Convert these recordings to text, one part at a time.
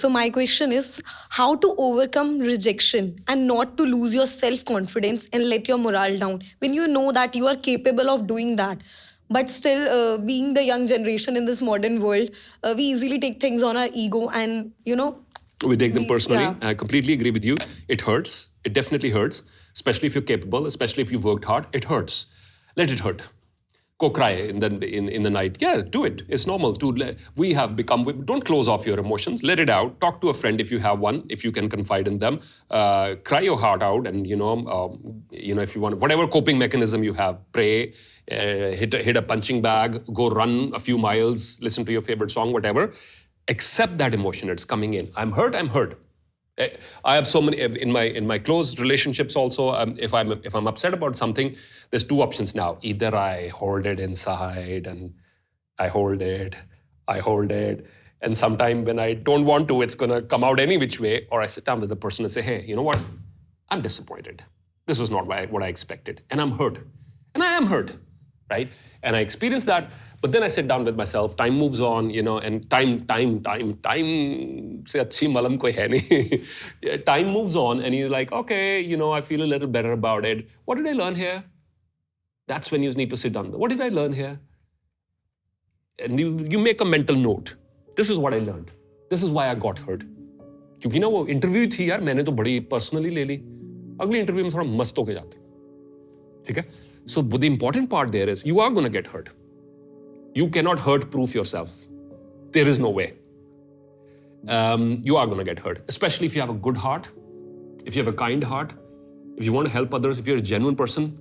So my question is how to overcome rejection and not to lose your self-confidence and let your morale down when you know that you are capable of doing that. But still, being the young generation in this modern world, we easily take things on our ego and, we take them personally. yeah. I completely agree with you. It hurts. It definitely hurts, especially if you're capable, especially if you've worked hard. It hurts. Let it hurt. Go cry in the night. Yeah, do it. It's normal. We have become. Don't close off your emotions. Let it out. Talk to a friend if you have one. If you can confide in them, cry your heart out, and if you want, whatever coping mechanism you have, pray, hit a punching bag, go run a few miles, listen to your favorite song, whatever. Accept that emotion. It's coming in. I'm hurt. I'm hurt. I have so many in my close relationships also. If I'm upset about something, there's two options now. Either I hold it inside and I hold it, and sometime when I don't want to, it's gonna come out any which way. Or I sit down with the person and say, hey, you know what? I'm disappointed. This was not what I expected, and I'm hurt, and I am hurt, right? And I experience that. But then I sit down with myself, time moves on, and time se achhi malam koi hai nahi. Time moves on and you're like, okay, I feel a little better about it. What did I learn here? That's when you need to sit down. What did I learn here? And you make a mental note. This is what I learned. This is why I got hurt. क्योंकि ना वो interview थी यार, मैंने तो बड़ी personally ले ली. अगली इंटरव्यू में थोड़ा मस्त होके जाते. ठीक है? So the important part there is you are going to get hurt. You cannot hurt-proof yourself. There is no way. You are going to get hurt, especially if you have a good heart, if you have a kind heart, if you want to help others, if you're a genuine person,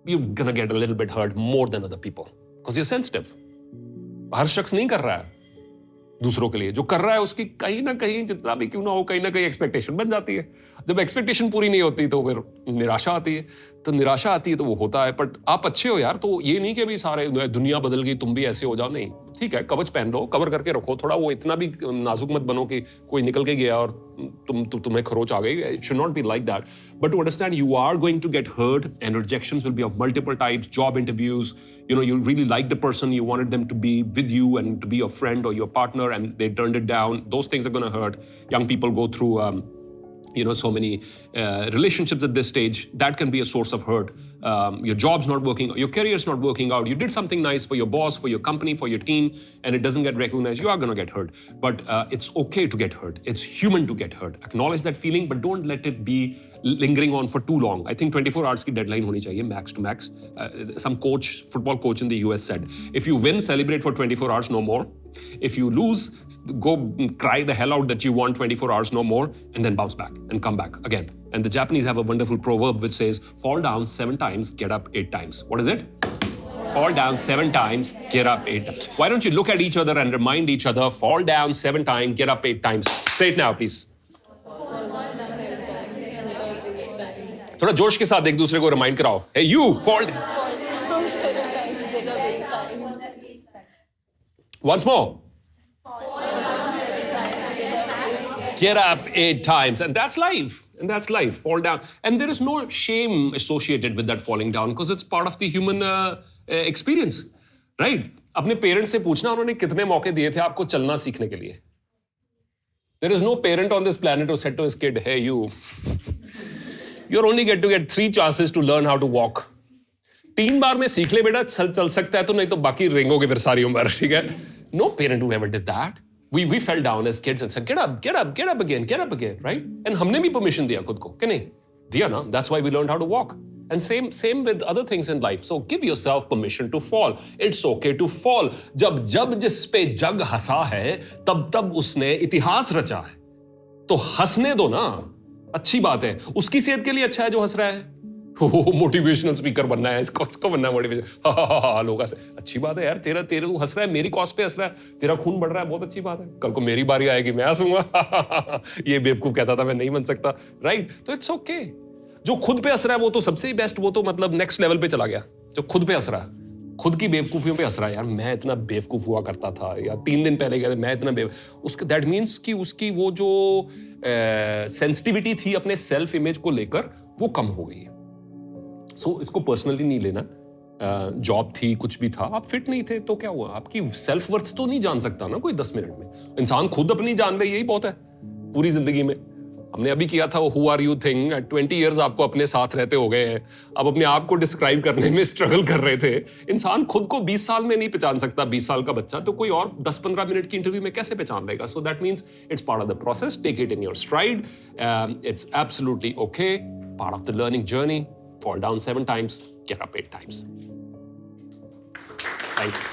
you're going to get a little bit hurt more than other people because you're sensitive. हर शख्स नहीं कर रहा है दूसरों के लिए. जो कर रहा है उसकी कहीं ना कहीं जितना भी क्यों ना हो, कहीं ना कहीं एक्सपेक्टेशन बन जाती है. जब एक्सपेक्टेशन पूरी नहीं होती तो फिर निराशा आती है. तो निराशा आती है तो वो होता है. बट आप अच्छे हो यार, तो ये नहीं कि अभी सारे दुनिया बदल गई, तुम भी ऐसे हो जाओ. नहीं, ठीक है, कवच पहन लो, कवर करके रखो. थोड़ा वो इतना भी नाजुक मत बनो कि कोई निकल के गया और तुम्हें खरोच आ गई. It should not be like that. But to understand, you are going to get hurt, and rejections will be of multiple types. Job interviews, you really liked the person, you wanted them to be with you and to be your friend or your partner, and they turned it down. Those things are going to hurt. Young people go through so many relationships at this stage. That can be a source of hurt. Your job's not working, your career's not working out. You did something nice for your boss, for your company, for your team, and it doesn't get recognized. You are going to get hurt. But it's okay to get hurt. It's human to get hurt. Acknowledge that feeling, but don't let it be lingering on for too long. I think 24 hours की deadline होनी चाहिए, max to max. Some football coach in the US said, if you win, celebrate for 24 hours, no more. If you lose, go cry the hell out that you won 24 hours, no more, and then bounce back and come back again. And the Japanese have a wonderful proverb which says, fall down 7 times, get up 8 times. What is it? Fall down 7 times, get up 8 times. Why don't you look at each other and remind each other, fall down 7 times, get up 8 times. Say it now, please. थोड़ा जोश के साथ एक दूसरे को remind कराओ. Hey, you, fall down 7 times, get up 8 times. Once more. Get up 8 times. And that's life. Fall down. And there is no shame associated with that falling down because it's part of the human experience. Right? अपने parents से पूछना उन्होंने कितने मौके दिए थे आपको चलना सीखने के लिए. There is no parent on this planet who said to his kid, hey, you're only get 3 chances to learn how to walk. 3 बार में सीख ले बेटा, चल सकता है तो, नहीं तो बाकी रेंगोगे फिर सारी उम्र. ठीक है? No parent who ever did that. We fell down as kids and said, get up again, right? And हमने भी permission दिया खुद को, कि नहीं? दिया ना? That's why we learned how to walk. And same with other things in life. So give yourself permission to fall. It's okay to fall. जब जिस पे जग हंसा है, तब उसने इतिहास रचा है. तो हंसने दो ना. अच्छी बात है. उसकी सेहत के लिए अच्छा है जो हंस रहा है. मोटिवेशनल स्पीकर बनना है, इसको बनना है मोटिवेशन. लोग से अच्छी बात है यार, तेरा तू हंस रहा है, मेरी कॉस्ट पे हंस रहा है, तेरा खून बढ़ रहा है, बहुत अच्छी बात है. कल को मेरी बारी आएगी, मैं हंसूंगा. ये बेवकूफ कहता था मैं नहीं बन सकता, राइट? तो इट्स ओके. जो खुद पे हंस रहा है वो तो सबसे बेस्ट, वो तो मतलब नेक्स्ट लेवल पे चला गया. जो खुद पे हंस रहा है, खुद की बेवकूफियों पे हंस रहा है. यार मैं इतना बेवकूफ हुआ करता था, या 3 दिन पहले कहते मैं इतना उसके दैट मीन्स कि उसकी वो जो सेंसिटिविटी थी अपने सेल्फ इमेज को लेकर वो कम हो गई है. सो इसको पर्सनली नहीं लेना. जॉब थी, कुछ भी था, आप फिट नहीं थे तो क्या हुआ? आपकी सेल्फ वर्थ तो नहीं जान सकता ना कोई 10 मिनट में. इंसान खुद अपनी जान ले, यही बहुत है. पूरी जिंदगी में। हमने अभी किया था वो who are you thing, at 20 years आपको अपने साथ रहते हो गए हैं, अब अपने आप को डिस्क्राइब करने में स्ट्रगल कर रहे थे। इंसान खुद को 20 साल में नहीं पहचान सकता, 20 साल का बच्चा तो कोई और 10-15 मिनट की इंटरव्यू में कैसे पहचान लेगा? So that means it's part of the process, take it in your stride, it's absolutely okay, part of the learning journey, fall down 7 times, get up 8 times. Thank you.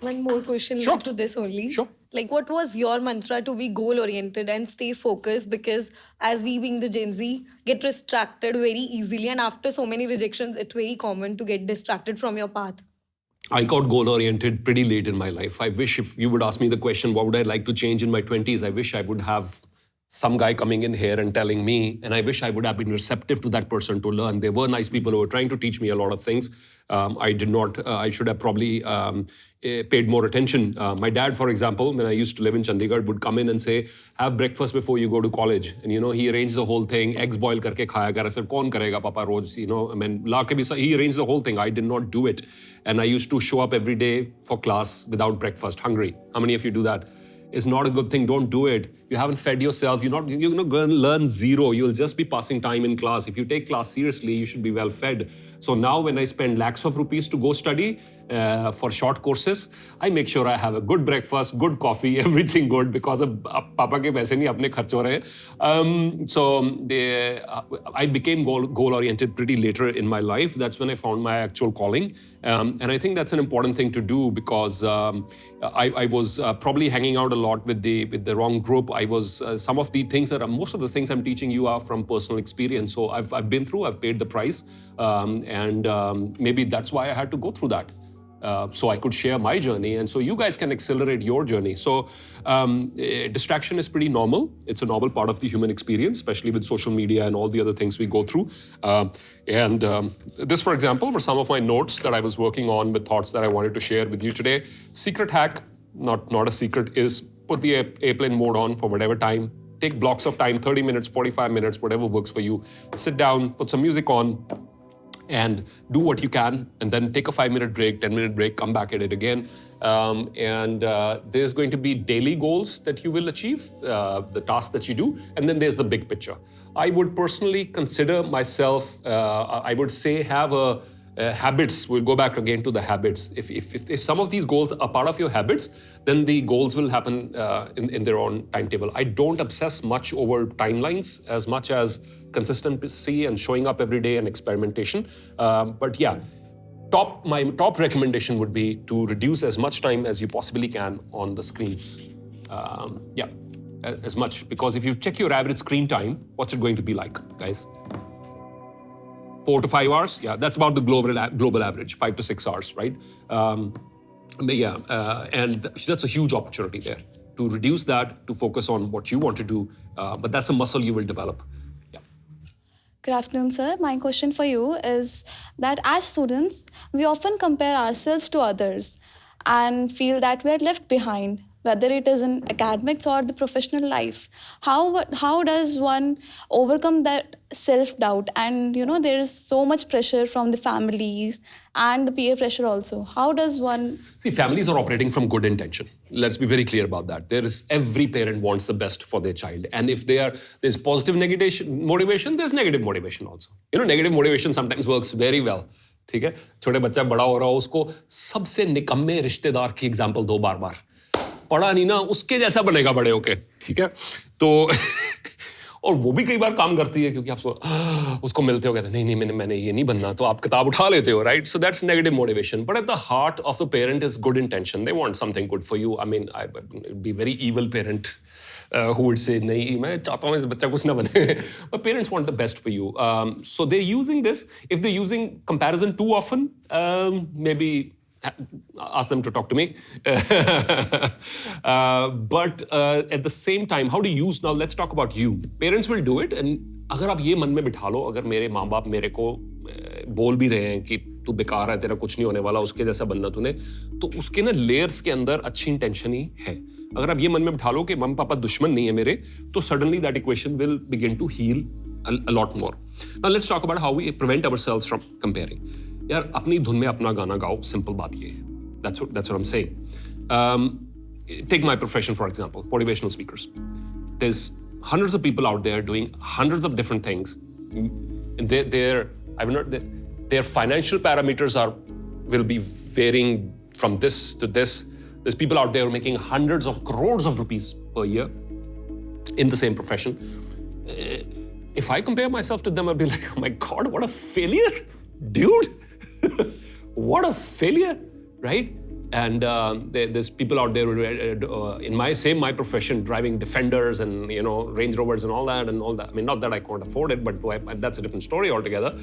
One more question Sure. linked to this only. Sure. Like, what was your mantra to be goal-oriented and stay focused? Because as we being the Gen Z, get distracted very easily. And after so many rejections, it's very common to get distracted from your path. I got goal-oriented pretty late in my life. I wish if you would ask me the question, what would I like to change in my 20s? I wish I would have some guy coming in here and telling me, and I wish I would have been receptive to that person to learn. There were nice people who were trying to teach me a lot of things. I did not, I should have probably paid more attention. My dad, for example, when I used to live in Chandigarh, would come in and say, have breakfast before you go to college. And, you know, he arranged the whole thing, eggs boil karke khaya kar. I said, kaun karega papa roz? You know, I mean, he arranged the whole thing. I did not do it. And I used to show up every day for class without breakfast, hungry. How many of you do that? It's not a good thing. Don't do it. You haven't fed yourself. You're not going to learn zero. You'll just be passing time in class. If you take class seriously, you should be well fed. So now when I spend lakhs of rupees to go study for short courses, I make sure I have a good breakfast, good coffee, everything good, because of Papa ke paise nahi apne kharch ho rahe. I became goal-oriented pretty later in my life. That's when I found my actual calling. And I think that's an important thing to do, because I was probably hanging out a lot with the wrong group. I was some of the things most of the things I'm teaching you are from personal experience. So I've been through, I've paid the price, and maybe that's why I had to go through that. So I could share my journey, and so you guys can accelerate your journey. So distraction is pretty normal. It's a normal part of the human experience, especially with social media and all the other things we go through. This, for example, were some of my notes that I was working on with thoughts that I wanted to share with you today. Secret hack, not a secret, is put the airplane mode on for whatever time. Take blocks of time, 30 minutes, 45 minutes, whatever works for you. Sit down, put some music on, and do what you can, and then take a 5-minute break, 10-minute break, come back at it again. There's going to be daily goals that you will achieve, the tasks that you do, and then there's the big picture. I would personally consider myself, I would say, have habits. We'll go back again to the habits. If some of these goals are part of your habits, then the goals will happen in their own timetable. I don't obsess much over timelines as much as consistency and showing up every day and experimentation. But yeah, my top recommendation would be to reduce as much time as you possibly can on the screens. As much, because if you check your average screen time, what's it going to be like, guys? 4 to 5 hours? Yeah, that's about the global average, 5 to 6 hours, right? And that's a huge opportunity there to reduce that, to focus on what you want to do. But that's a muscle you will develop. Yeah. Good afternoon, sir. My question for you is that as students, we often compare ourselves to others and feel that we are left behind, whether it is in academics or the professional life. How does one overcome that self-doubt? And, you know, there is so much pressure from the families and the peer pressure also. How does one... See, families are operating from good intention. Let's be very clear about that. Every parent wants the best for their child. And if there's positive motivation, there's negative motivation also. You know, negative motivation sometimes works very well. ठीक है, छोटे बच्चा बड़ा हो रहा हो, उसको सबसे निकम्मे रिश्तेदार की एग्जांपल दो बार बार, पढ़ा नहीं ना, उसके जैसा बनेगा बड़े होके, ठीक है? तो और वो भी कई बार काम करती है, क्योंकि आप उसको मिलते हो, कहते हैं नहीं मैंने ये नहीं बनना, तो आप किताब उठा लेते हो, right? So that's negative motivation. But at the heart of the parent is good intention. They want something good for you. I mean, I would be very evil parent who would say, नहीं, मैं चाहता हूँ इस बच्चा कुछ ना बने. But parents want the best for you. So they're using this. If they're using comparison too often, maybe ask them to talk to me. But at the same time, how to use, now let's talk about you. Parents will do it, and अगर आप ये मन में बिठा लो, अगर मेरे माँ बाप मेरे को बोल भी रहे हैं कि तू बेकार है, तेरा कुछ नहीं होने वाला, उसके जैसा बनना तूने, तो उसके ना लेयर्स के अंदर अच्छी इंटेंशन ही है. अगर आप ये मन में बिठा लो कि मम्मी पापा दुश्मन नहीं है मेरे, तो suddenly that equation will begin to heal a lot more. Now let's talk about how we prevent ourselves from comparing. यार अपनी धुन में अपना गाना गाओ, सिंपल बात ये है. That's what I'm saying. take my profession for example, motivational speakers. There's hundreds of people out there doing hundreds of different things, and their financial parameters will be varying from this to this. There's people out there making hundreds of crores of rupees per year in the same profession. If I compare myself to them, I'd be like, oh my God, what a failure, dude. What a failure, right? And there's people out there in my profession driving Defenders and Range Rovers and all that. I mean, not that I can't afford it, but that's a different story altogether.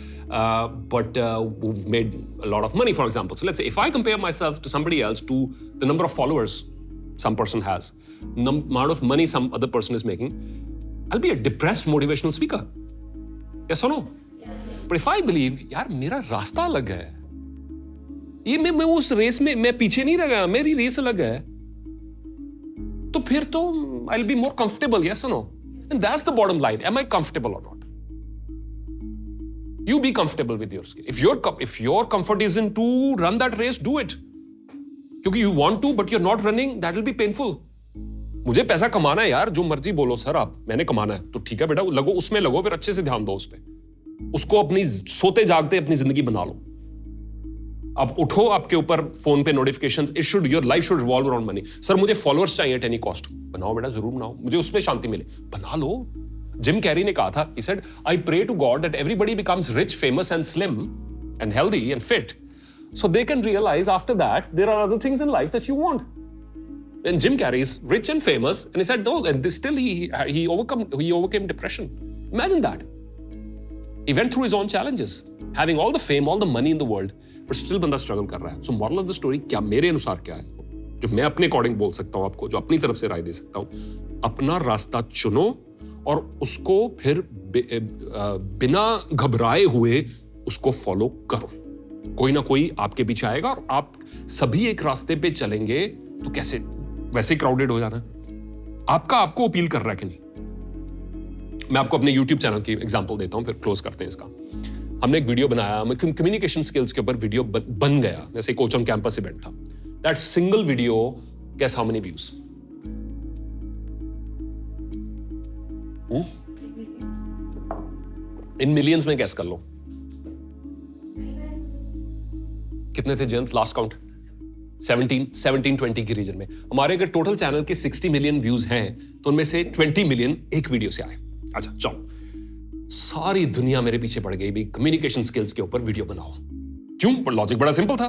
But who've made a lot of money, for example. So let's say if I compare myself to somebody else, to the number of followers some person has, amount of money some other person is making, I'll be a depressed motivational speaker. Yes or no? Yes. But if I believe, यार मेरा रास्ता अलग है, ये मैं उस race में मैं पीछे नहीं रह गया, मेरी रेस अलग है, तो फिर तो I'll be more comfortable, yes or no? And that's the bottom line. Am I comfortable or not? You be comfortable with your skill. If your comfort isn't to run that race, do it. क्योंकि you want to, but you're not running, that will be painful. मुझे पैसा कमाना है यार, जो मर्जी बोलो sir आप, मैंने कमाना है, तो ठीक है बेटा, लगो उसमें लगो, फिर अच्छे से ध्यान दो उस पे, उसको अपनी सोते जागते अपनी जिंदगी बना लो. अब उठो, आपके ऊपर फोन पे notifications, your life should revolve around money. Sir मुझे फॉलोअर्स चाहिए एट एनी कॉस्ट. बनाओ बेटा, जरूर बनाओ, मुझे उसमें शांति मिले, बना लो. जिम कैरी ने कहा था, he said, I pray to God that everybody becomes rich, famous and slim and healthy and fit, so they can realize after that there are other things in life that you want. And Jim Carrey is rich and famous, and he said no, and still he overcame depression. Imagine that. He went through his own challenges, having all the fame, all the money in the world, but still बंदा struggle कर रहा है. So moral of the story क्या मेरे अनुसार क्या है, जो मैं अपने अकॉर्डिंग बोल सकता हूँ आपको, जो अपनी तरफ से राय दे सकता हूँ, अपना रास्ता चुनो और उसको फिर बिना घबराए हुए उसको फॉलो करो. कोई ना कोई आपके पीछे आएगा और आप सभी एक रास्ते पे चलेंगे, तो कैसे वैसे क्राउडेड हो जाना. आपको अपील कर रहा है कि नहीं. मैं आपको अपने YouTube चैनल की एग्जांपल देता हूं, फिर क्लोज करते हैं इसका. हमने एक वीडियो बनाया, कम्युनिकेशन स्किल्स के ऊपर वीडियो बन गया, जैसे कोच ऑन कैंपस इवेंट था. That single video, guess how many views? In millions में गेस कर लो. कितने थे जयंत, लास्ट काउंट? 17-20 की रीजन में. हमारे अगर टोटल चैनल के 60 मिलियन व्यूज हैं, तो उनमें से 20 मिलियन एक वीडियो से आए. अच्छा चलो, सारी दुनिया मेरे पीछे पड़ गई भी, कम्युनिकेशन स्किल्स के ऊपर वीडियो बनाओ. क्यों? पर लॉजिक बड़ा सिंपल था.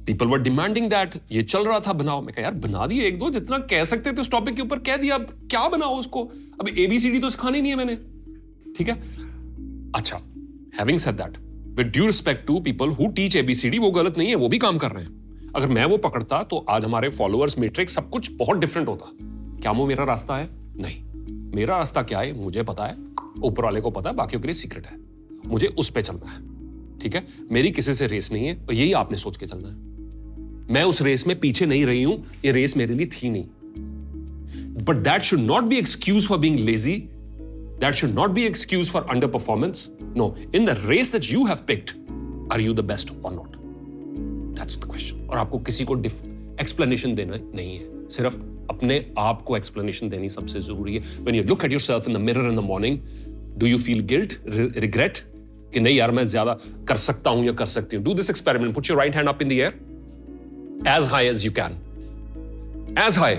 People were demanding that. ये चल रहा था, बनाओ. मैं कहा यार बना दिए एक दो, जितना कह सकते थे उस टॉपिक के ऊपर कह दिया, अब क्या बनाओ उसको. अब ABCD तो सिखानी नहीं है मैंने, ठीक है. अच्छा, having said that, with due respect to people who teach ABCD, वो गलत नहीं है, वो भी काम कर रहे हैं. अगर मैं वो पकड़ता तो आज हमारे फॉलोअर्स, मैट्रिक्स, सब कुछ बहुत डिफरेंट होता. क्या वो मेरा रास्ता है? नहीं. मेरा रास्ता क्या है मुझे पता है, ऊपर वाले को पता है, बाकियों के लिए सीक्रेट है. मुझे उस पे चलना है, ठीक है. मेरी किसी से रेस नहीं है, और यही आपने सोच के चलना है. मैं उस रेस में पीछे नहीं रही हूं, ये रेस मेरे लिए थी नहीं. But that should not be excuse for being lazy. That should not be excuse for under performance. No, in the race that you have picked, are you the best or not? That's the question. और आपको किसी को explanation देना नहीं है, सिर्फ अपने आप को एक्सप्लेनेशन देनी सबसे जरूरी है. When you look at yourself in the mirror in the morning, do you feel guilt, regret कि नहीं यार मैं ज्यादा कर सकता हूं या कर सकती हूं? Do this experiment. Put your right hand up in the air as high as you can. As high.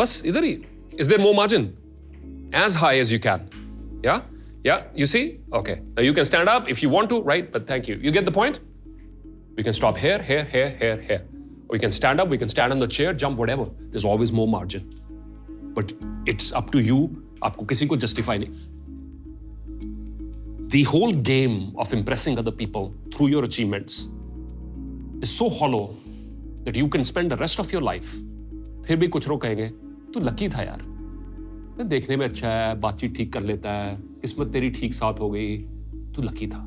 बस इधर ही. Is there more margin? As high as you can. Yeah? Yeah? You see? Okay. Now you can stand up if you want to, right? But thank you. You get the point? We can stop here, here, here, here, here. We can stand up, we can stand on the chair, jump, whatever. There's always more margin. But it's up to you. आपको किसी को justify नहीं. The whole game of impressing other people through your achievements is so hollow that you can spend the rest of your life. फिर भी कुछ लोग कहेंगे तू लकी था यार, देखने में अच्छा है, बातचीत ठीक कर लेता है, किस्मत तेरी ठीक साथ हो गई, तू लकी था.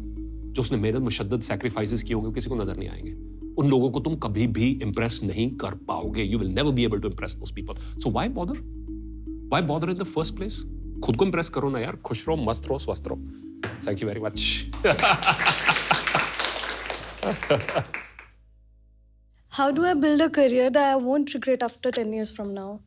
जो उसने मेहनत, मुशद्दत, सैक्रिफाइसेस किए होंगे, किसी को नजर नहीं आएंगे. उन लोगों को तुम कभी भी इंप्रेस नहीं कर पाओगे. You will never be able to impress those people. So why bother in the first place? खुद को इंप्रेस करो ना यार. खुश रहो, मस्त रहो, स्वस्थ रहो. Thank you very much. How do I build a career that I won't regret after 10 years from now?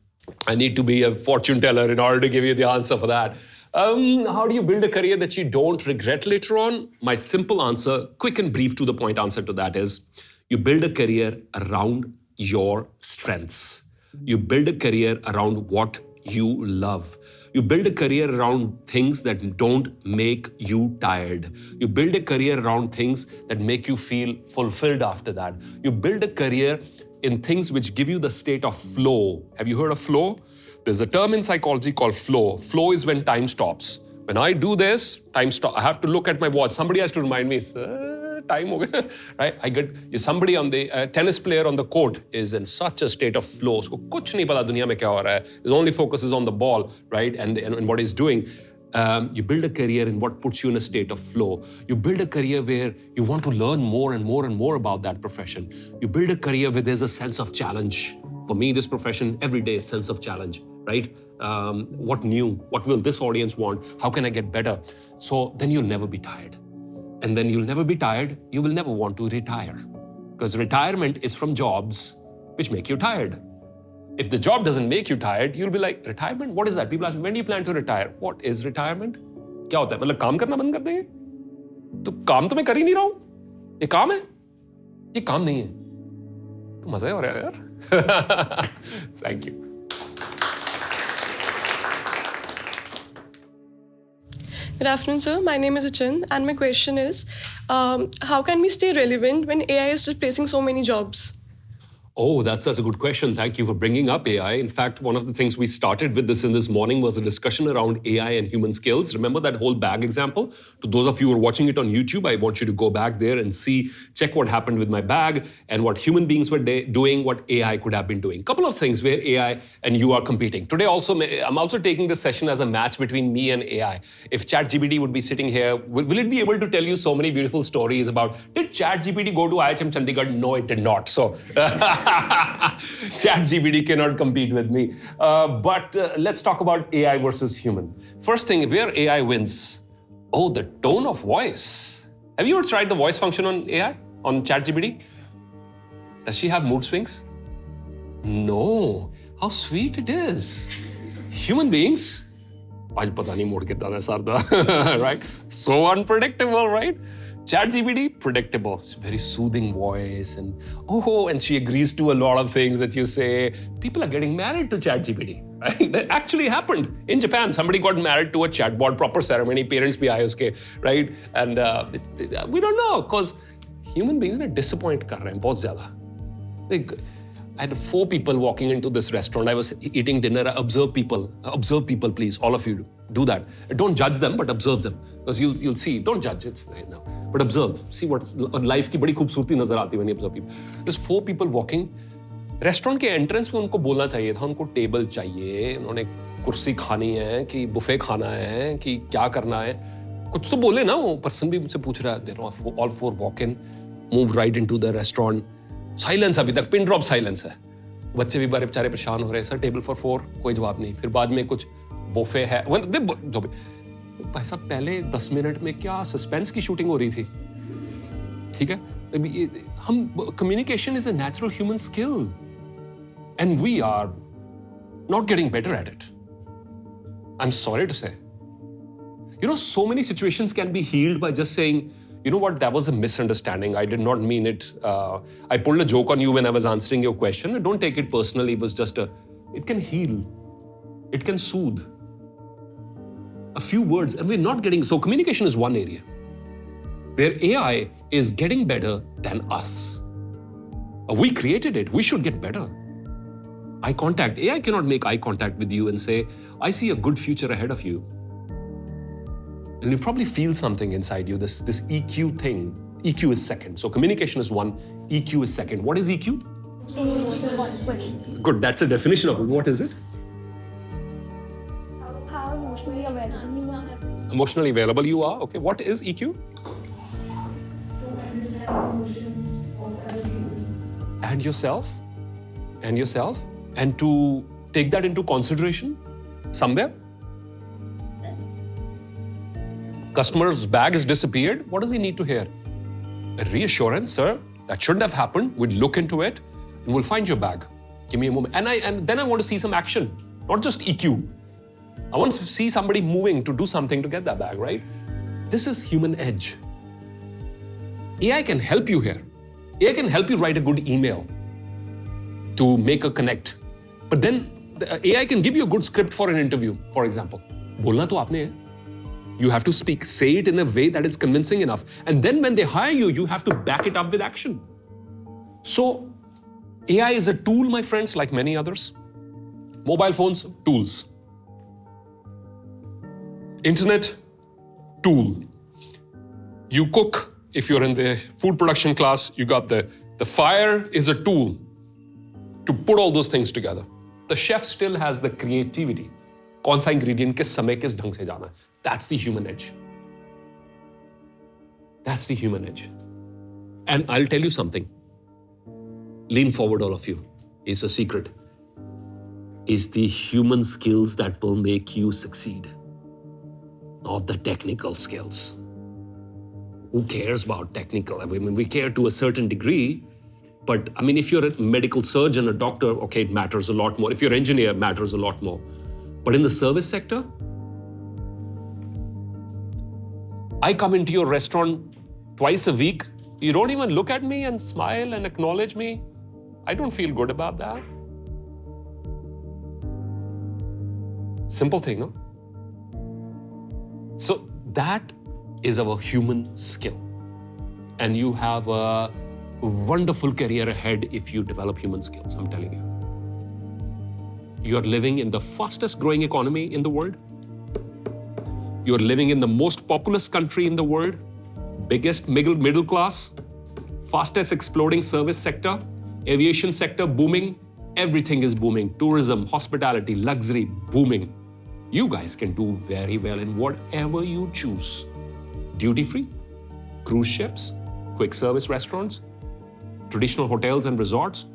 I need to be a fortune teller in order to give you the answer for that. How do you build a career that you don't regret later on? My simple answer, quick and brief to the point answer to that is you build a career around your strengths. You build a career around what you love. You build a career around things that don't make you tired. You build a career around things that make you feel fulfilled after that. You build a career in things which give you the state of flow. Have you heard of flow? There's a term in psychology called flow. Flow is when time stops. When I do this, time stop. I have to look at my watch. Somebody has to remind me, time ho gaya, right? I get somebody on the tennis player on the court is in such a state of flow. Usko kuch nahi pata duniya mein kya ho raha hai. His only focus is on the ball, right? And what he's doing. You build a career in what puts you in a state of flow. You build a career where you want to learn more and more and more about that profession. You build a career where there's a sense of challenge. For me, this profession, every day is sense of challenge, right? What new? What will this audience want? How can I get better? So then you'll never be tired. And then you'll never be tired. You will never want to retire. Because retirement is from jobs which make you tired. If the job doesn't make you tired, you'll be like, retirement? What is that? People ask me, when do you plan to retire? What is retirement? क्या होता है? मतलब काम करना बंद कर देंगे? तो काम तो मैं कर ही नहीं रहा हूं. ये काम है? ये काम नहीं है. तो मजा हो रहा है यार. Thank you. Good afternoon, sir. My name is Achin, and my question is, how can we stay relevant when AI is replacing so many jobs? Oh, that's a good question. Thank you for bringing up AI. In fact, one of the things we started with this morning was a discussion around AI and human skills. Remember that whole bag example? To those of you who are watching it on YouTube, I want you to go back there and check what happened with my bag and what human beings were doing, what AI could have been doing. Couple of things where AI and you are competing. Today also, I'm also taking this session as a match between me and AI. If ChatGPT would be sitting here, will it be able to tell you so many beautiful stories about, did ChatGPT go to IHM Chandigarh? No, it did not. So ChatGPT cannot compete with me. But let's talk about AI versus human. First thing, where AI wins? Oh, the tone of voice. Have you ever tried the voice function on AI, on ChatGPT? Does she have mood swings? No. How sweet it is. Human beings, आज पता नहीं मोड़ कितना है सरदा, right? So unpredictable, right? ChatGPT, predictable, very soothing voice, and and she agrees to a lot of things that you say. People are getting married to ChatGPT, right? That actually happened in Japan. Somebody got married to a chatbot, proper ceremony, parents bhi aaye uske, right? And we don't know, because human beings are disappoint kar rahe hain bahut zyada. I had 4 people walking into this restaurant. I was eating dinner. Observe people. Observe people, please. All of you do that. Don't judge them, but observe them. Because you'll see. Don't judge. It's no. But observe. See what life की बड़ी खूबसूरती नजर आती है when you observe people. There's 4 people walking. Restaurant के entrance में उनको बोलना चाहिए था. उनको टेबल चाहिए. उन्होंने कुर्सी खानी है कि बुफे खाना है कि क्या करना है. कुछ तो बोले ना वो पर्सन भी मुझसे पूछ रहा है. All 4 walk in, move right into the restaurant. Silence अभी तक पिन ड्रॉप साइलेंस है. बच्चे भी बड़े बेचारे परेशान हो रहे हैं. सर टेबल फॉर 4, कोई जवाब नहीं. फिर बाद में कुछ बुफे है. भाई साहब पहले 10 मिनट में क्या सस्पेंस की शूटिंग हो रही थी. ठीक है, हम communication is a natural human skill and we are not getting better at it. I am sorry to say. You know, so many situations can be healed by just saying, you know what, that was a misunderstanding. I did not mean it. I pulled a joke on you when I was answering your question. Don't take it personally. It was just it can heal. It can soothe. A few words, and we're not getting, so communication is one area where AI is getting better than us. We created it. We should get better. Eye contact. AI cannot make eye contact with you and say, I see a good future ahead of you. And you probably feel something inside you, this EQ thing. EQ is second. So communication is 1, EQ is second. What is EQ? Good, that's a definition of it. What is it? How emotionally available you are. Emotionally available you are. Okay, what is EQ? And yourself. And to take that into consideration somewhere. Customer's bag has disappeared. What does he need to hear? A reassurance, sir, that shouldn't have happened. We'd look into it. and we'll find your bag. Give me a moment. And then I want to see some action, not just EQ. I want to see somebody moving to do something to get that bag, right? This is human edge. AI can help you here. AI can help you write a good email to make a connect. But then the AI can give you a good script for an interview, for example. Bolna to aapne hai. You have to speak, say it in a way that is convincing enough. And then when they hire you, you have to back it up with action. So AI is a tool, my friends, like many others. Mobile phones, tools. Internet, tool. You cook, if you're in the food production class, you got the fire is a tool to put all those things together. The chef still has the creativity. कौन सा ingredient किस समय किस ढंग से जाना है. That's the human edge. That's the human edge. And I'll tell you something. Lean forward, all of you. It's a secret. It's the human skills that will make you succeed, not the technical skills. Who cares about technical? I mean, we care to a certain degree, but I mean, if you're a medical surgeon, a doctor, okay, it matters a lot more. If you're an engineer, it matters a lot more. But in the service sector, I come into your restaurant twice a week. You don't even look at me and smile and acknowledge me. I don't feel good about that. Simple thing, no? So that is our human skill. And you have a wonderful career ahead if you develop human skills, I'm telling you. You're living in the fastest growing economy in the world. You're living in the most populous country in the world, biggest middle class, fastest exploding service sector, aviation sector booming, everything is booming. Tourism, hospitality, luxury, booming. You guys can do very well in whatever you choose. Duty free, cruise ships, quick service restaurants, traditional hotels and resorts,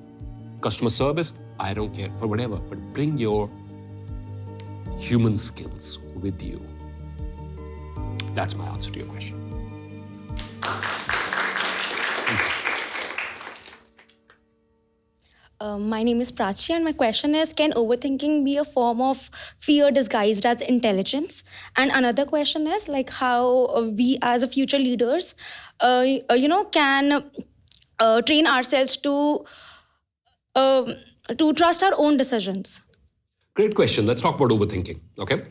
customer service, I don't care, for whatever, but bring your human skills with you. That's my answer to your question. My name is Prachi, and my question is, can overthinking be a form of fear disguised as intelligence? And another question is, like, how we as a future leaders, can train ourselves to trust our own decisions. Great question. Let's talk about overthinking, okay?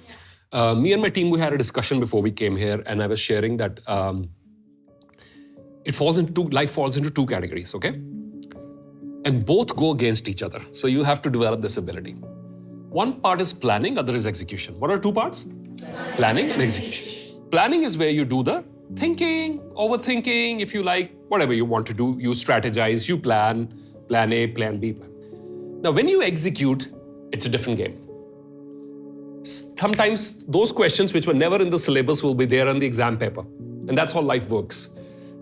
Me and my team, we had a discussion before we came here, and I was sharing that life falls into two categories, okay? And both go against each other. So you have to develop this ability. One part is planning, other is execution. What are two parts? Planning and execution. Planning is where you do the thinking, overthinking, if you like, whatever you want to do, you strategize, you plan A, plan B, plan. Now, when you execute, it's a different game. Sometimes those questions which were never in the syllabus will be there on the exam paper. And that's how life works.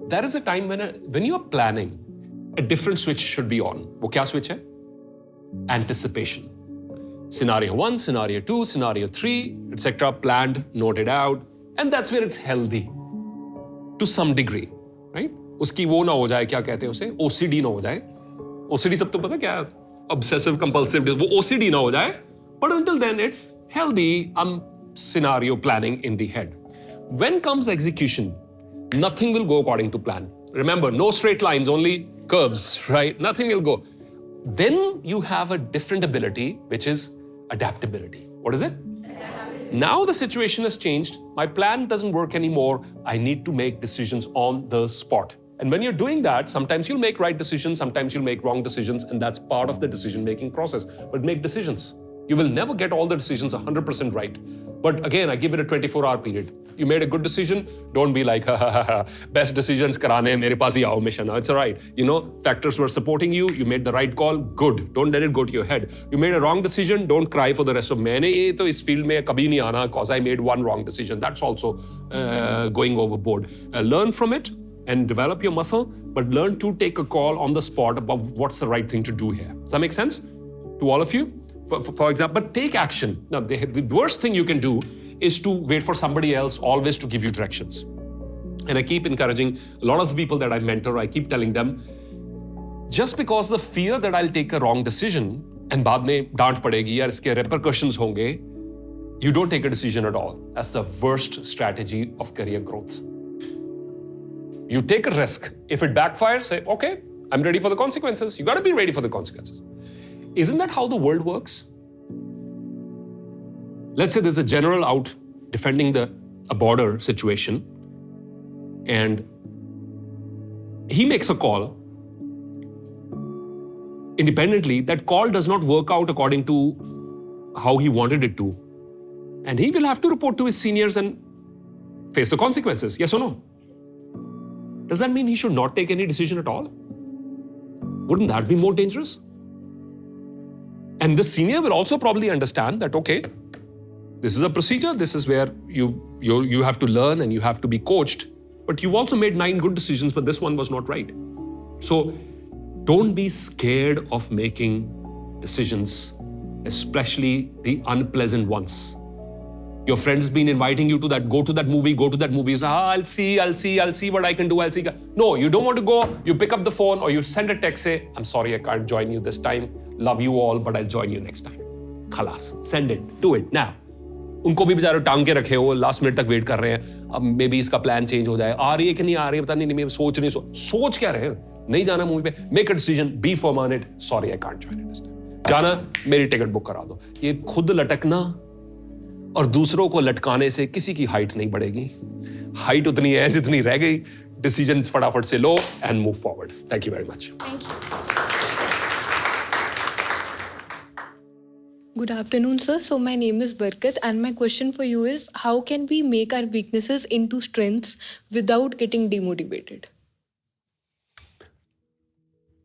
There is a time when you're planning, a different switch should be on. Wo kya switch hai? Anticipation. Scenario 1, scenario 2, scenario 3, etc. Planned, noted out. And that's where it's healthy. To some degree, right? Uski wo na ho jaye, kya kehte hain use? OCD na ho jaye. OCD sab to pata kya hai? Obsessive compulsive, wo OCD na ho jaye. But until then, it's healthy scenario planning in the head. When comes execution, nothing will go according to plan. Remember, no straight lines, only curves, right? Nothing will go. Then you have a different ability, which is adaptability. What is it? Now the situation has changed. My plan doesn't work anymore. I need to make decisions on the spot. And when you're doing that, sometimes you'll make right decisions, sometimes you'll make wrong decisions, and that's part of the decision-making process. But make decisions. You will never get all the decisions 100% right. But again, I give it a 24-hour period. You made a good decision, don't be like, best decisions karane, mere paas hi aao mission. It's all right. You know, factors were supporting you, you made the right call, good. Don't let it go to your head. You made a wrong decision, don't cry for the rest of maine ye to is field mein kabhi nahi aana cause I made one wrong decision. That's also going overboard. Learn from it and develop your muscle, but learn to take a call on the spot about what's the right thing to do here. Does that make sense to all of you? For example, but take action. Now, the worst thing you can do is to wait for somebody else always to give you directions. And I keep encouraging a lot of the people that I mentor, I keep telling them, Just because the fear that I'll take a wrong decision and बाद में डांट पड़ेगी या इसके repercussions होंगे, you don't take a decision at all. That's the worst strategy of career growth. You take a risk. If it backfires, say, okay, I'm ready for the consequences. You got to be ready for the consequences. Isn't that how the world works? Let's say there's a general out defending a border situation, and he makes a call. Independently, that call does not work out according to how he wanted it to. And he will have to report to his seniors and face the consequences, yes or no? Does that mean he should not take any decision at all? Wouldn't that be more dangerous? And the senior will also probably understand that, okay, this is a procedure, this is where you have to learn and you have to be coached, but you've also made 9 good decisions, but this one was not right. So don't be scared of making decisions, especially the unpleasant ones. Your friend's been inviting you to that, go to that movie. You say, I'll see what I can do, I'll see. No, you don't want to go, you pick up the phone or you send a text, say, I'm sorry, I can't join you this time. Love you all, but I'll join you next time. Khalas, send it, do it now. उनको भी बेचारे टांग के रखे हो, last minute तक wait कर रहे हैं, अब मे बी इसका प्लान चेंज हो जाए, आ रही है कि नहीं आ रही है, पता नहीं, सोच क्या रहे हैं, नहीं जाना मूवी पे, make a decision, be firm on it, sorry I can't join it this time, जाना, मेरी टिकट बुक करा दो. ये खुद लटकना और दूसरों को लटकाने से किसी की हाइट नहीं बढ़ेगी. हाइट उतनी है जितनी रह गई. डिसीजन फटाफट से लो and move forward. Thank you very much. Good afternoon, sir. So my name is Barkat, and my question for you is, how can we make our weaknesses into strengths without getting demotivated?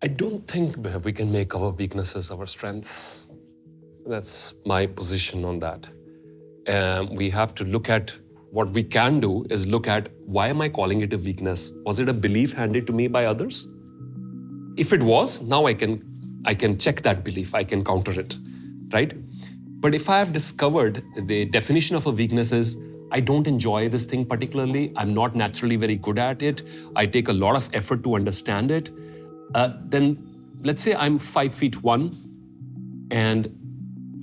I don't think we can make our weaknesses our strengths. That's my position on that. We have to look at what we can do is look at, why am I calling it a weakness? Was it a belief handed to me by others? If it was, now I can check that belief, I can counter it, right? But if I have discovered the definition of a weakness is, I don't enjoy this thing particularly, I'm not naturally very good at it, I take a lot of effort to understand it, then let's say I'm 5'1", and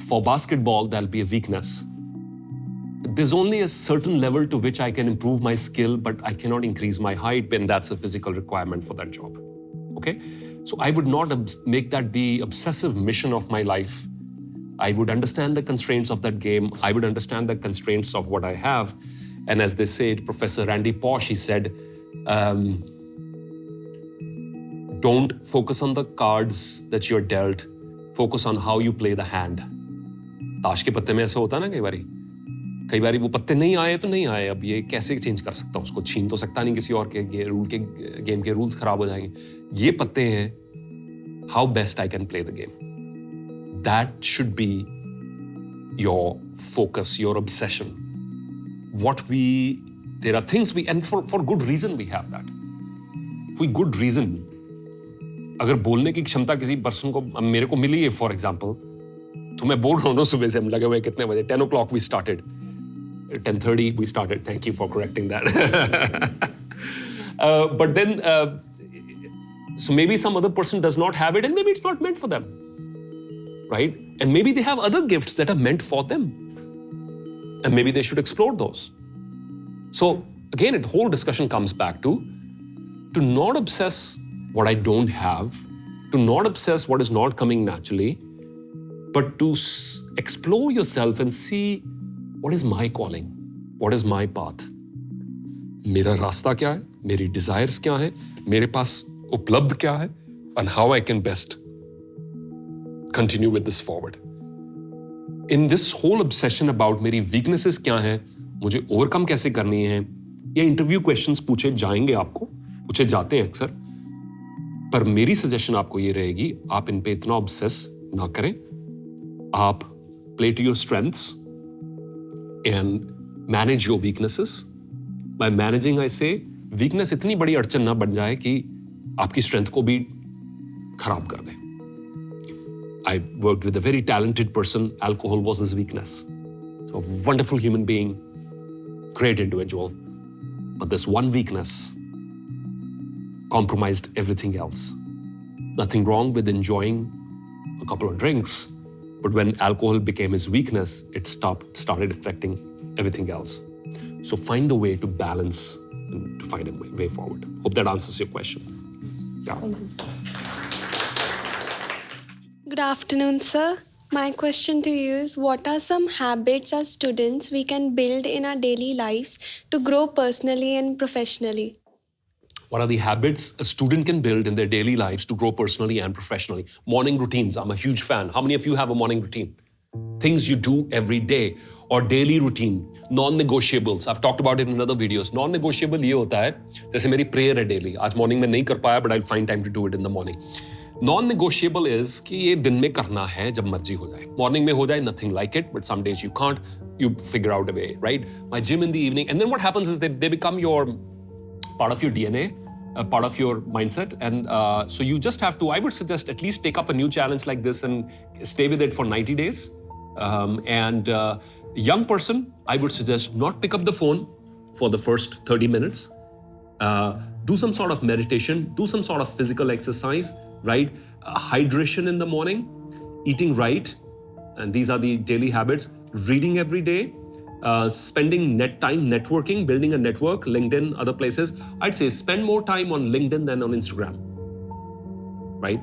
for basketball, that'll be a weakness. There's only a certain level to which I can improve my skill, but I cannot increase my height, and that's a physical requirement for that job. Okay? So I would not make that the obsessive mission of my life. I would understand the constraints of that game. I would understand the constraints of what I have. And as they say, Professor Randy Pausch, he said, don't focus on the cards that you're dealt, focus on how you play the hand. ताश के पत्ते में ऐसा होता है ना कई बारी वो पत्ते नहीं आए तो नहीं आए, अब ये कैसे चेंज कर सकता हूँ, उसको छीन तो सकता नहीं किसी और के गेम के रूल्स खराब हो जाएंगे. ये पत्ते हैं, how best I can play the game. That should be your focus, your obsession. There are things and for good reason we have that. For good reason. अगर बोलने की क्षमता किसी पर्सन को, मेरे को मिली है फॉर एग्जाम्पल, तो मैं बोल रहा हूँ ना, सुबह से हम लगे हुए कितने बजे, 10 o'clock we started. 10:30 we started. Thank you for correcting that. But then, so maybe some other person does not have it, and maybe it's not meant for them. Right? And maybe they have other gifts that are meant for them. And maybe they should explore those. So again, the whole discussion comes back to not obsess what I don't have, to not obsess what is not coming naturally, but to explore yourself and see, what is my calling? What is my path? मेरा रास्ता क्या है? मेरी desires क्या है? मेरे पास उपलब्ध क्या है? And how I can best continue with this forward. In this whole obsession about मेरी weaknesses क्या हैं, मुझे overcome कैसे करनी है, ये interview questions पूछे जाएंगे आपको, पूछे जाते हैं अक्सर, पर मेरी suggestion आपको ये रहेगी, आप इन पे इतना obsess ना करें, आप play to your strengths and manage your weaknesses. By managing, I say, weakness इतनी बड़ी अड़चन ना बन जाए कि आपकी strength को भी खराब कर दे. I worked with a very talented person. Alcohol was his weakness. So a wonderful human being, great individual. But this one weakness compromised everything else. Nothing wrong with enjoying a couple of drinks. But when alcohol became his weakness, it started affecting everything else. So find a way to balance and to find a way forward. Hope that answers your question. Yeah. Good afternoon, sir. My question to you is, what are some habits as students we can build in our daily lives to grow personally and professionally? What are the habits a student can build in their daily lives to grow personally and professionally? Morning routines. I'm a huge fan. How many of you have a morning routine? Things you do every day or daily routine. Non-negotiables. I've talked about it in other videos. Non-negotiable ये होता है, जैसे मेरी prayer है daily. आज morning में नहीं कर पाया, but I'll find time to do it in the morning. Non-negotiable is कि ये दिन में करना है जब मर्जी हो जाए. Morning में हो जाए, nothing like it, but some days you can't. You figure out a way, right? My gym in the evening. And then what happens is they become your part of your DNA, a part of your mindset. And so you just have to, I would suggest at least take up a new challenge like this and stay with it for 90 days. Young person, I would suggest not pick up the phone for the first 30 minutes. Do some sort of meditation, do some sort of physical exercise, right? Hydration in the morning, eating right, and these are the daily habits. Reading every day, spending net time networking, building a network, LinkedIn, other places. I'd say spend more time on LinkedIn than on Instagram, right?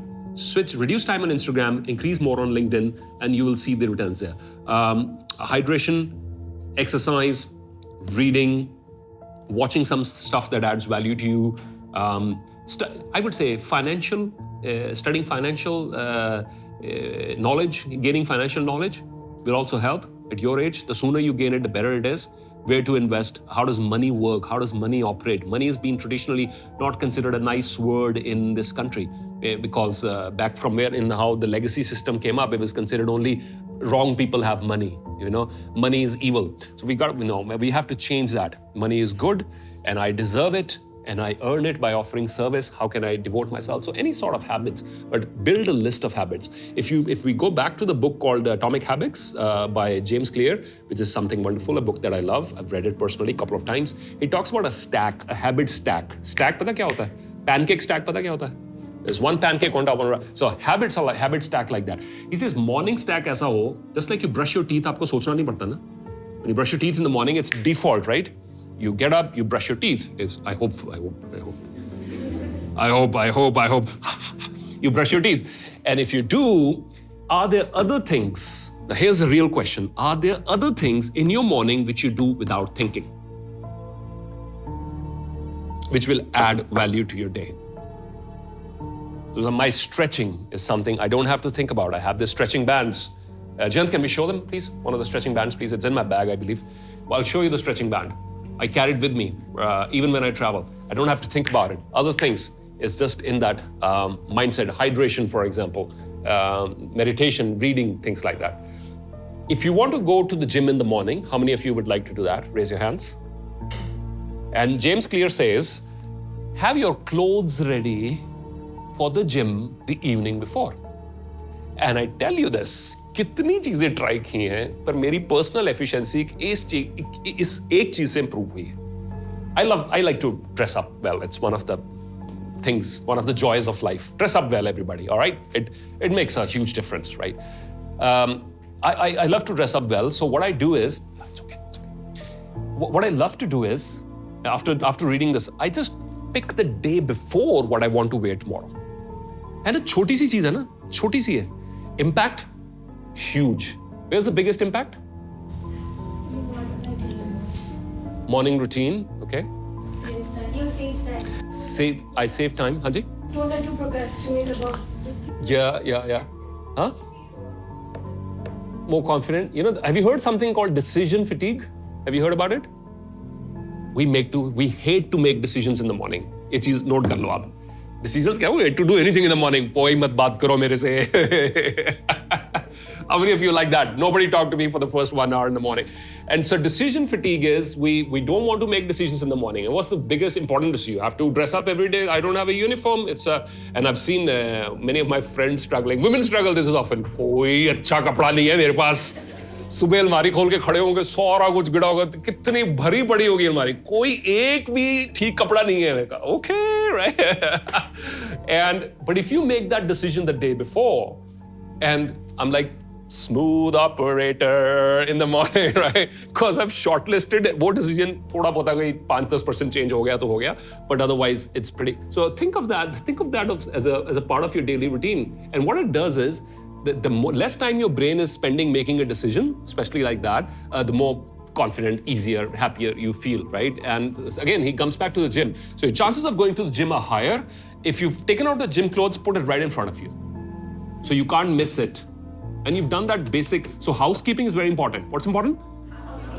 Reduce time on Instagram, increase more on LinkedIn, and you will see the returns there. Hydration, exercise, reading, watching some stuff that adds value to you. I would say studying financial knowledge, gaining financial knowledge will also help. At your age, the sooner you gain it, the better it is. Where to invest? How does money work? How does money operate? Money has been traditionally not considered a nice word in this country because back from where in how the legacy system came up, it was considered only wrong people have money. Money is evil. So we have to change that. Money is good, and I deserve it, and I earn it by offering service. How can I devote myself? So any sort of habits, but build a list of habits. If we go back to the book called Atomic Habits by James Clear, which is something wonderful, a book that I love. I've read it personally a couple of times. He talks about a habit stack. Stack पता क्या होता है? Pancake stack पता क्या होता है? There's one pancake on top of another. So habits are like habit stack like that. He says morning stack ऐसा हो, just like you brush your teeth, आपको सोचना नहीं पड़ता ना? When you brush your teeth in the morning, it's default, right? You get up, you brush your teeth. I hope. You brush your teeth. And if you do, are there other things? Now here's the real question. Are there other things in your morning which you do without thinking? Which will add value to your day? So my stretching is something I don't have to think about. I have the stretching bands. Jayant, can we show them, please? One of the stretching bands, please. It's in my bag, I believe. Well, I'll show you the stretching band. I carry it with me, even when I travel. I don't have to think about it. Other things, it's just in that mindset. Hydration, for example, meditation, reading, things like that. If you want to go to the gym in the morning, how many of you would like to do that? Raise your hands. And James Clear says, have your clothes ready for the gym the evening before. And I tell you this, कितनी चीजें try की हैं, पर मेरी personal efficiency इस एक चीज से इंप्रूव हुई है. I like to dress up well. It's one of the things, one of the joys of life. Dress up well, everybody. All right, it makes a huge difference, right? I love to dress up well. So what I do is, it's okay. What I love to do is, after reading this, I just pick the day before what I want to wear tomorrow. And a छोटी सी चीज है ना, छोटी सी है. Impact. Huge. Where's the biggest impact? Morning routine, okay. You save time. I save time, Haji? Don't let you procrastinate about it. Yeah. Huh? More confident. Have you heard something called decision fatigue? Have you heard about it? We hate to make decisions in the morning. ये चीज note कर लो आप. Decisions क्या? We hate to do anything in the morning. कोई मत बात करो मेरे से. How many of you like that? Nobody talked to me for the first 1 hour in the morning. And so decision fatigue is we don't want to make decisions in the morning. And what's the biggest importance to you? You have to dress up every day. I don't have a uniform. And I've seen many of my friends struggling. Women struggle this is often. कोई अच्छा कपड़ा नहीं है मेरे पास. सुबह अलमारी खोल के खड़े होंगे, सारा कुछ गिरा होगा, कितनी भरी पड़ी होगी अलमारी, कोई एक भी ठीक कपड़ा नहीं है. Okay, right? And but if you make that decision the day before, and I'm like, smooth operator in the morning, right? Because I've shortlisted वो decision थोड़ा बहुत अगर 5-10% change हो गया तो हो गया, but otherwise it's pretty. So think of that as a part of your daily routine. And what it does is the less time your brain is spending making a decision, especially like that, the more confident, easier, happier you feel, right? And again, he comes back to the gym. So your chances of going to the gym are higher if you've taken out the gym clothes, put it right in front of you, so you can't miss it. And you've done that basic. So housekeeping is very important. What's important?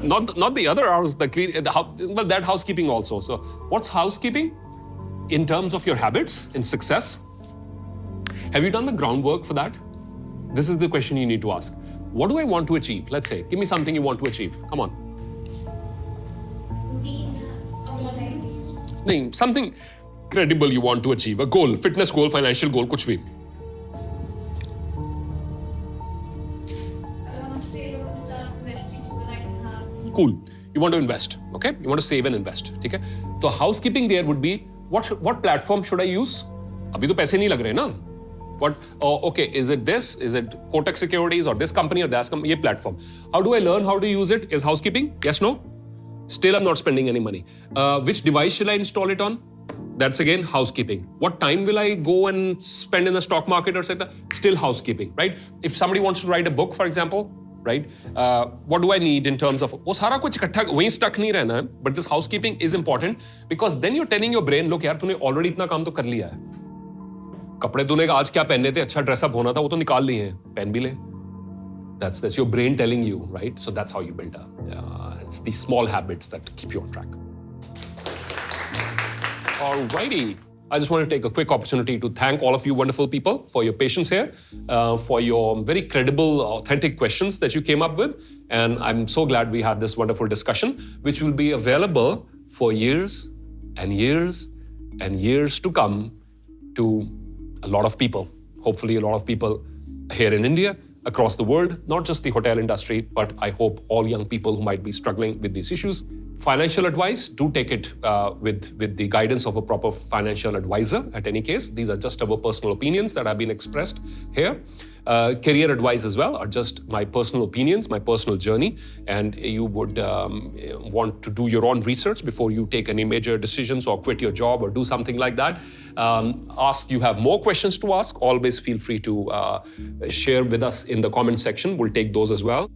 Not the other hours, but that housekeeping also. So what's housekeeping in terms of your habits in success? Have you done the groundwork for that? This is the question you need to ask. What do I want to achieve? Let's say, give me something you want to achieve. Come on. No, something credible you want to achieve. A goal, fitness goal, financial goal, kuch bhi. Cool. You want to invest, okay? You want to save and invest, okay? So housekeeping there would be, what platform should I use? Abhi to paise nahi lag rahe na. Okay, is it this? Is it Kotak Securities or this company or that company? Ye platform. How do I learn how to use it? Is housekeeping? Yes, no? Still I'm not spending any money. Which device shall I install it on? That's again housekeeping. What time will I go and spend in the stock market or etc.? Still housekeeping, right? If somebody wants to write a book, for example, right? What do I need in terms of वो सारा कुछ इकट्ठा वहीं stuck नहीं रहना है, but this housekeeping is important because then you're telling your brain, look यार तूने already इतना काम तो कर लिया है. कपड़े तूने आज क्या पहनने थे, अच्छा ड्रेसअप होना था, वो तो निकाल लिए हैं, पहन भी ले. That's your brain telling you, right? So that's how you build up. It's these small habits that keep you on track. Alrighty. I just want to take a quick opportunity to thank all of you wonderful people for your patience here, for your very credible, authentic questions that you came up with. And I'm so glad we had this wonderful discussion, which will be available for years and years and years to come to a lot of people. Hopefully a lot of people here in India, across the world, not just the hotel industry, but I hope all young people who might be struggling with these issues. Financial advice, do take it with the guidance of a proper financial advisor at any case. These are just our personal opinions that have been expressed here. Career advice as well are just my personal opinions, my personal journey, and you would want to do your own research before you take any major decisions or quit your job or do something like that. You have more questions to ask, always feel free to share with us in the comment section. We'll take those as well.